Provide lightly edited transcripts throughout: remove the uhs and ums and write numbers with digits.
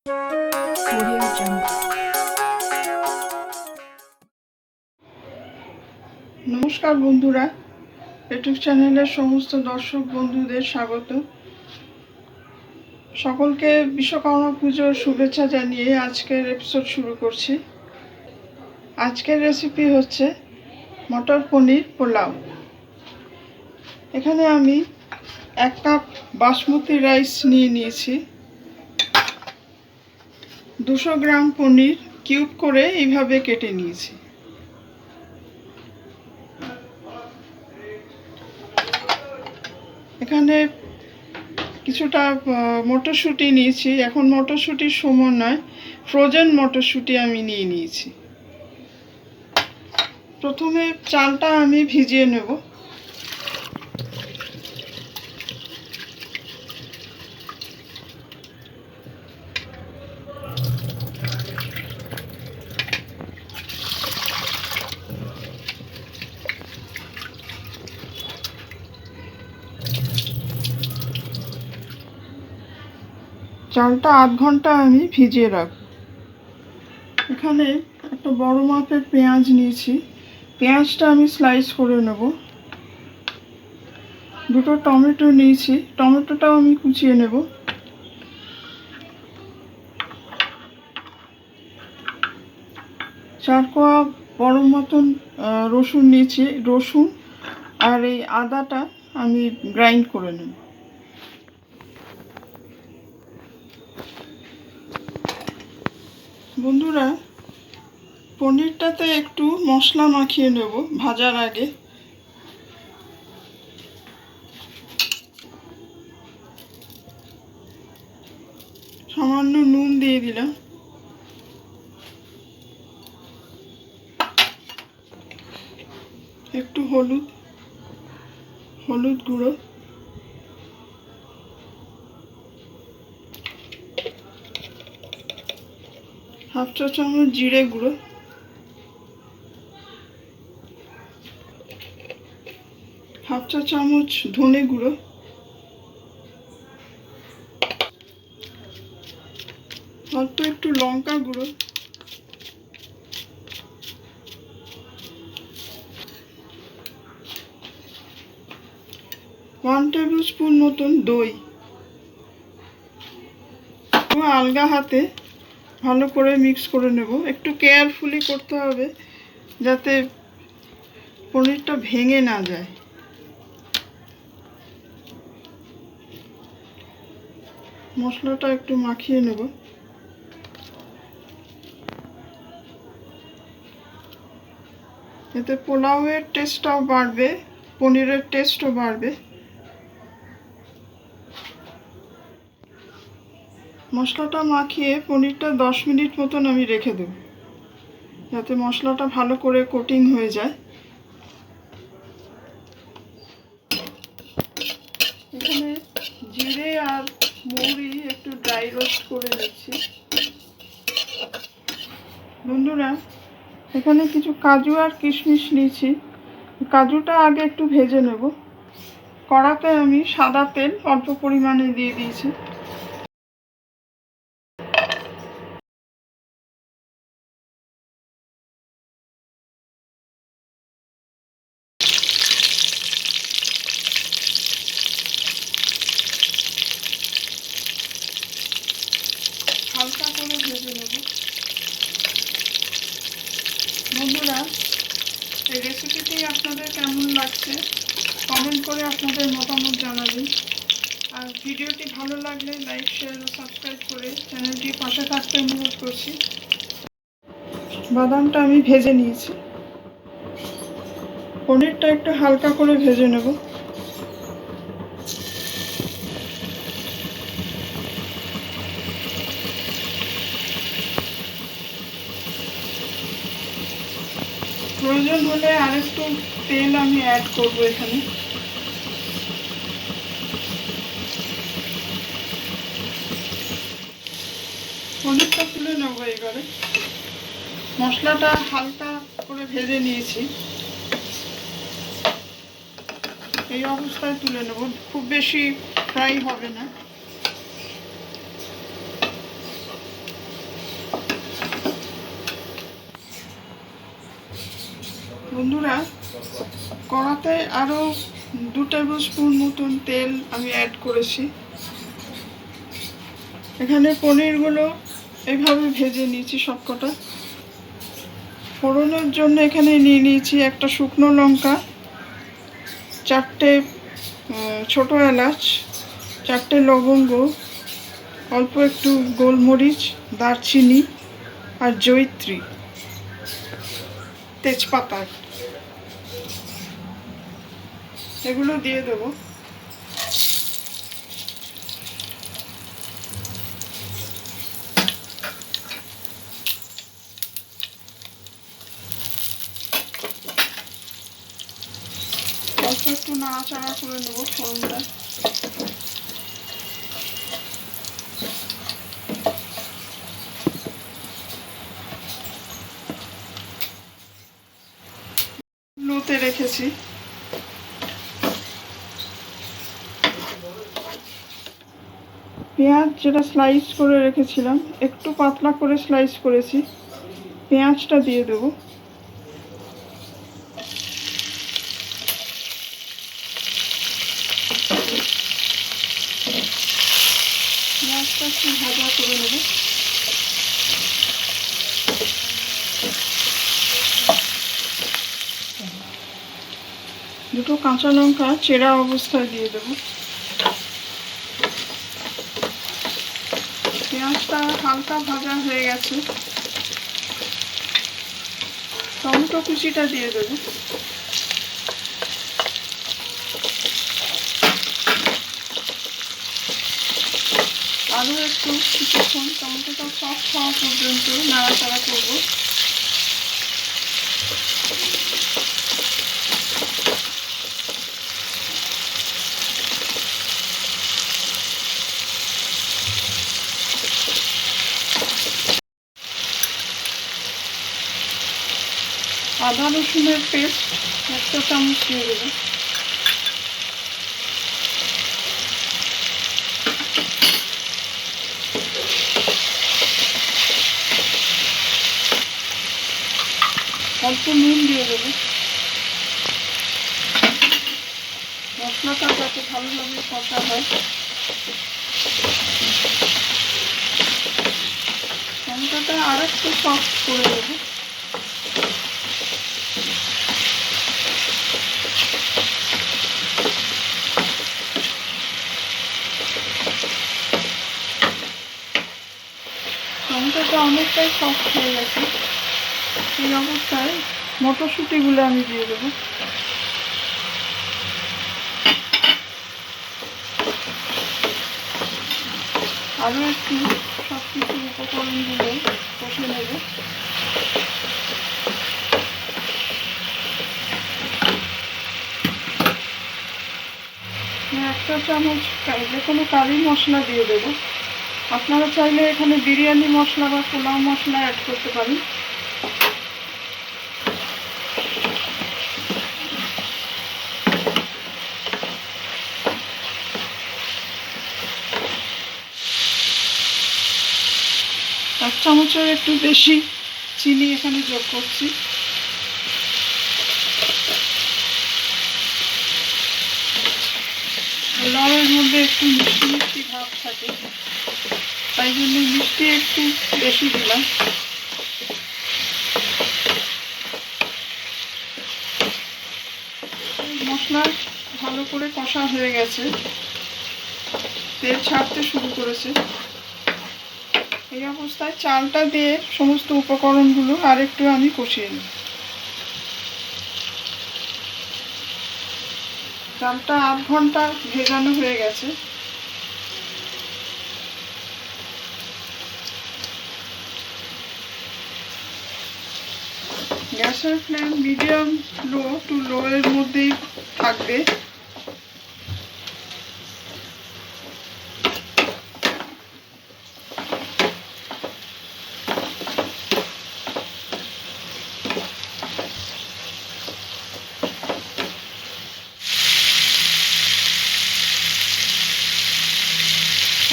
Audio Jungle. নমস্কার বন্ধুরা, YouTube চ্যানেলের সমস্ত দর্শক বন্ধুদের স্বাগত। সকলকে বিশ্বকর্মা পুজোর শুভেচ্ছা জানিয়ে আজকের এপিসোড শুরু করছি। আজকের রেসিপি হচ্ছে মটর পনির পোলাও। এখানে আমি 1 কাপ বাসমতি রাইস নিয়েছি। 200 গ্রাম পনির কিউব করে এইভাবে কেটে নিয়েছি। এখানে কিছুটা মটরশুঁটি নিয়েছি। এখন মটরশুঁটির সময় নয়, ফ্রোজেন মটরশুঁটি আমি নিয়েছি। প্রথমে চালটা আমি ভিজিয়ে নেব। চালটা আধ ঘন্টা আমি ভিজিয়ে রাখব। এখানে একটা বড় মাপের পেঁয়াজ নিয়েছি। পেঁয়াজটা আমি স্লাইস করে নেব। 2টো টমেটো নিয়েছি, টমেটোটাও আমি কুচিয়ে নেব। চার কোয়া বড় মতন রসুন নিয়েছি। রসুন আর এই আদাটা আমি গ্রাইন্ড করে নেব। বন্ধুরা, পনিরটাতে একটু মশলা মাখিয়ে নেব ভাজার আগে। সামান্য নুন দিয়ে দিলাম। একটু হলুদ গুঁড়ো, হাফ চা চামচ জিরে গুঁড়ো, হাফ চা চামচ ধনে গুঁড়ো, অল্প একটু লঙ্কা গুঁড়ো, 1 টেবিল স্পুন মতন দই। আলগা হাতে ভালো করে মিক্স করে নেব। একটু কেয়ারফুলি করতে হবে যাতে পনিরটা ভেঙে না যায়। মশলাটা একটু মাখিয়ে নেব। এতে পোলাওয়ের টেস্টটাও বাড়বে, পনিরের টেস্টও বাড়বে। মশলাটা মাখিয়ে পনিরটা 10 মিনিট মতন আমি রেখে দেব, যাতে মশলাটা ভালো করে কোটিং হয়ে যায়। এখানে জিরে আর মৌরি একটু ড্রাই রোস্ট করে নিচ্ছি। বন্ধুরা, এখানে কিছু কাজু আর কিশমিশ নিয়েছি। কাজুটা আগে একটু ভেজে নেব। কড়াতে আমি সাদা তেল অল্প পরিমাণে দিয়ে দিয়েছি। হালকা করে ভেজে নেব। বন্ধুরা, এই রেসিপিটি আপনাদের কেমন লাগছে কমেন্ট করে আপনাদের মতামত জানাবেন। আর ভিডিওটি ভালো লাগলে লাইক, শেয়ার ও সাবস্ক্রাইব করে চ্যানেলটির পাশে থাকতে অনুরোধ করছি। বাদামটা আমি ভেজে নিয়েছি। পনিরটা একটু হালকা করে ভেজে নেব। প্রয়োজন হলে আরেকটু তেল আমি অ্যাড করব এখানে। পনিরটা তুলে নেবো এবারে। মশলাটা হালকা করে ভেজে নিয়েছি, এই অবস্থায় তুলে নেব। খুব বেশি ফ্রাই হবে না। বন্ধুরা, কড়াতে আরও 2 টেবিল স্পুন মতন তেল আমি অ্যাড করেছি। এখানে পনিরগুলো এইভাবে ভেজে নিয়েছি সবকটা। ফোড়নের জন্য এখানে নিয়ে নিয়েছি একটা শুকনো লঙ্কা, 4টে ছোটো এলাচ, 4টে লবঙ্গ, অল্প একটু গোলমরিচ, দারচিনি আর জয়িত্রী, তেজপাতা, এগুলো দিয়ে দেবো। অল্প একটু নাড়াচাড়া করে নেবো ফোড়নটা। লোতে রেখেছি। পেঁয়াজ যেটা স্লাইস করে রেখেছিলাম, একটু পাতলা করে স্লাইস করেছি, পেঁয়াজটা দিয়ে দেবো। পেঁয়াজটা একটু ভাজা করে নেব। দুটো কাঁচা লঙ্কা চেরা অবস্থায় দিয়ে দেবো। পেঁয়াজটা হালকা ভাজা হয়ে গেছে, টমেটো কুচিটা দিয়ে দেবো। আরও একটু কিছুক্ষণ টমেটোটা সফট হওয়া পর্যন্ত নাড়াচাড়া করবো। আদা রসুনের পেস্ট 1 চামচ দিয়ে দেবো। অল্প নুন দিয়ে দেবো। মশলাটা যাতে ভালোভাবে কষা হয়। টমেটোটা আর একটু সফট করে দেবো। টমেটোটা অনেকটাই সফট হয়ে গেছে। এই অবস্থায় মটরশুঁটিগুলো আমি দিয়ে দেবো। আরও একটু সব কিছু উপকরণগুলো কষে নেব। 1 চামচ যে কোনো কারি মশলা দিয়ে দেবো। আপনারা চাইলে এখানে বিরিয়ানি মশলা বা পোলাও মশলা অ্যাড করতে পারেন। এক চামচের একটু বেশি চিনি এখানে যোগ করছি। পোলাওয়ের মধ্যে একটু মিষ্টি মিষ্টি ভাব থাকে, তাই জন্য মিষ্টি একটু বেশি দিলাম। মশলা ভালো করে কষা হয়ে গেছে, তেল ছাড়তে শুরু করেছে। এই অবস্থায় চালটা দিয়ে সমস্ত উপকরণগুলো আর একটু আমি কষিয়ে নিই। চালটা 8 ঘন্টা ভেজানো হয়ে গেছে। গ্যাসের flame medium low to low এর মধ্যেই থাকবে।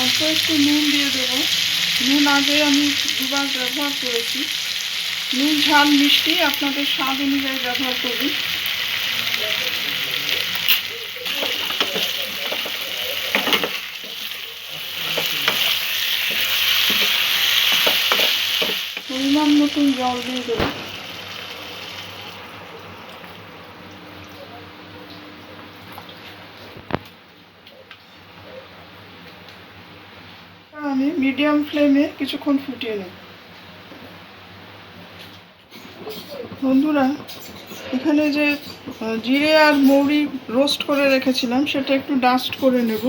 অল্প একটু নুন দিয়ে দেবো। নুন আগে আমি 2বার ব্যবহার করেছি। নুন ঝাল মিষ্টি আপনাদের স্বাদ অনুযায়ী ব্যবহার করবেন। পরিমাণ মতন জল দিয়ে দেবো। আমি মিডিয়াম ফ্লেমে কিছুক্ষণ ফুটিয়ে নেব। বন্ধুরা, এখানে যে জিরে আর মৌরি রোস্ট করে রেখেছিলাম সেটা একটু ডাস্ট করে নেব।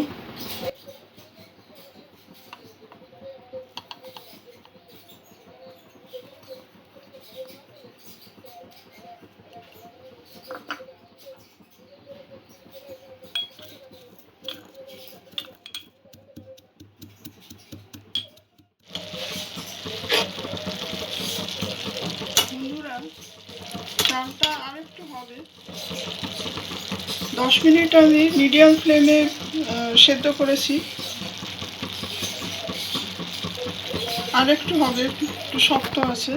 বন্ধুরা, চালটা আরেকটু হবে। 10 মিনিট আমি মিডিয়াম ফ্লেমে সেদ্ধ করেছি। আরেকটু হবে, একটু শক্ত আছে।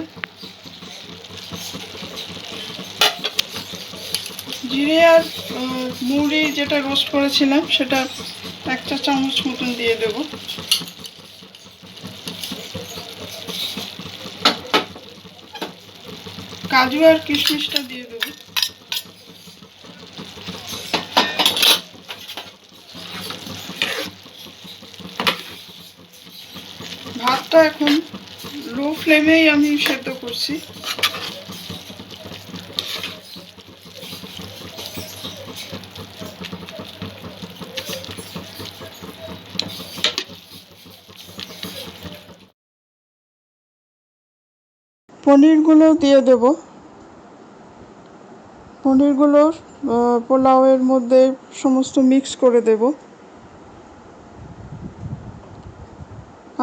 জিরে আর মৌরি যেটা রোস্ট করেছিলাম সেটা 1 চা চামচ মতন দিয়ে দেব। কাজু আর কিশমিশটা দিয়ে দেব। ভাতটা এখন লো ফ্লেমেই আমি সেদ্ধ করছি। পনিরগুলো দিয়ে দেব। পনিরগুলো পোলাওয়ের মধ্যে সমস্ত মিক্স করে দেব।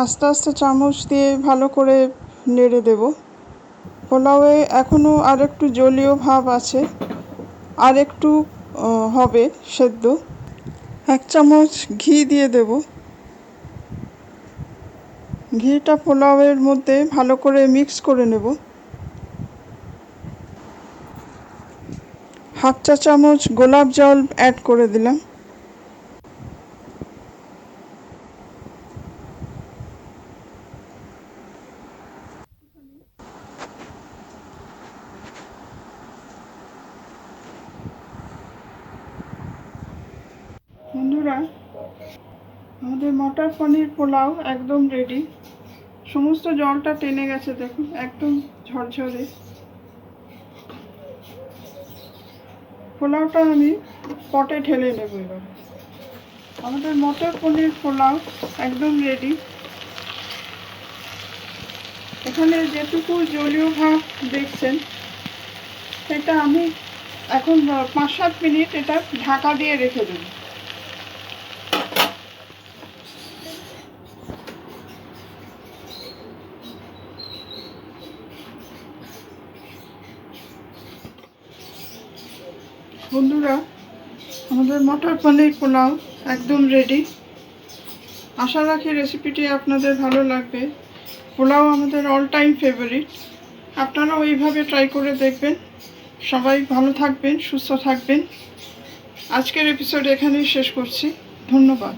আস্তে আস্তে চামচ দিয়ে ভালো করে নেড়ে দেব। পোলাওয়ে এখনও আর একটু জলীয় ভাব আছে, আর একটু হবে সেদ্ধ। 1 চামচ ঘি দিয়ে দেব। ঘিটা পোলাওয়ের মধ্যে ভালো করে মিক্স করে নেব। 1/2 চা চামচ গোলাপ জল অ্যাড করে দিলাম। বন্ধুরা, আমাদের মটর পনির পোলাও একদম রেডি। সমস্ত জলটা টেনে গেছে, দেখুন একদম ঝরঝরে। পোলাওটা আমি পটে ঢেলে নেব এবার। আমাদের মটর পনির পোলাও একদম রেডি। এখানে যেটুকু জলীয় ভাব দেখছেন, এটা আমি এখন 5-7 মিনিট এটা ঢাকা দিয়ে রেখে দেব। বন্ধুরা, আমাদের মটর পনির পোলাও একদম রেডি। আশা রাখি রেসিপিটি আপনাদের ভালো লাগবে। পোলাও আমাদের অল টাইম ফেভারিট। আপনারাও এইভাবে ট্রাই করে দেখবেন। সবাই ভালো থাকবেন, সুস্থ থাকবেন। আজকের এপিসোড এখানেই শেষ করছি। ধন্যবাদ।